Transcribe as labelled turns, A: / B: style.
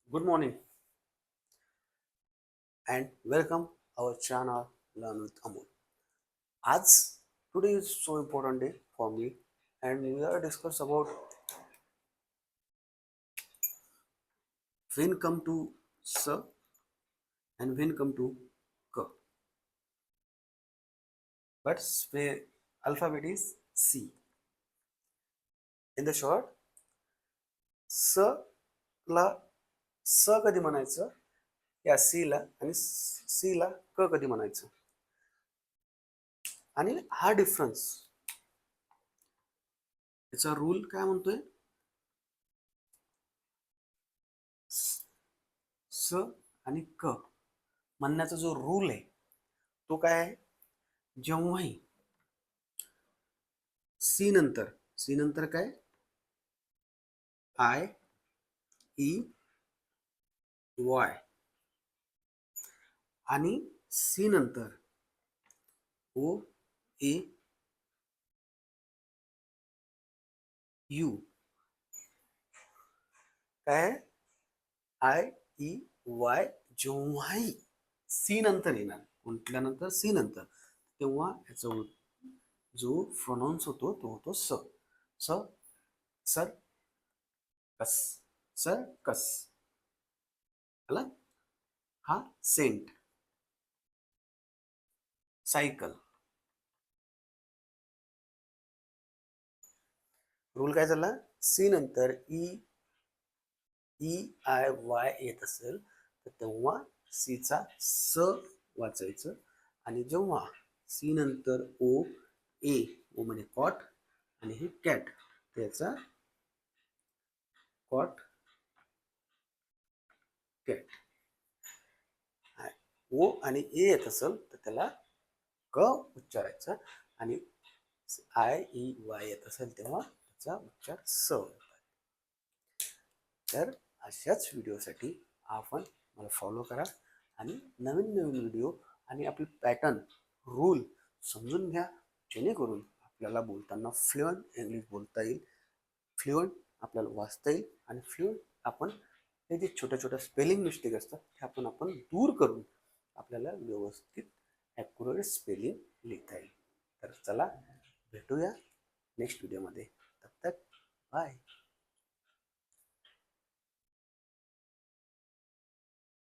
A: Good morning and welcome our channel Learn with Amol. As today is so important day for me and we are discuss about when come to S and when come to K. But spell alphabet is C. In the short, S ला स कधी म्हणायचं या C ला आणि C ला क कधी म्हणायचं आणि हा डिफरन्स याचा रूल काय म्हणतोय स आणि क म्हणण्याचा जो रूल आहे तो काय आहे जेव्हाही सी नंतर काय आय ई वाय आणि सी नंतर ओ ए यू काय आय ई वाय जेव्हाही सी नंतर येणार म्हटल्यानंतर सी नंतर तेव्हा याचा जो प्रोनाऊन्स होतो तो होतो स स सर कस सर कस आला हा सेंट सायकल रूल काय झाला सी नंतर ई ई आय वाय येत असेल तर तेव्हा सीचा स वाचायचं आणि जेव्हा सी नंतर ओ ए ओ म्हणजे कॉट आणि हे कॅट त्याचा कॉट कॅट ओ आणि ए येत असेल तर त्याला क उच्चारायचा आणि आय ई वाय येत असेल तेव्हा त्याचा उच्चार स होतात. तर अशाच व्हिडिओसाठी आपण मला फॉलो करा आणि नवीन नवीन व्हिडिओ आणि आपले पॅटर्न रूल समजून घ्या जेणेकरून आपल्याला बोलताना फ्लुएंट इंग्लिश बोलता येईल फ्लुएंट आपल्याला वाचता येईल आणि फ्लुएंट आपण हे जे छोट्या छोट्या स्पेलिंग मिस्टेक असतात ते आपण दूर करून आपल्याला व्यवस्थित ॲक्युरेट स्पेलिंग लिहिता येईल. तर चला भेटूया नेक्स्ट व्हिडिओमध्ये. तब तक बाय.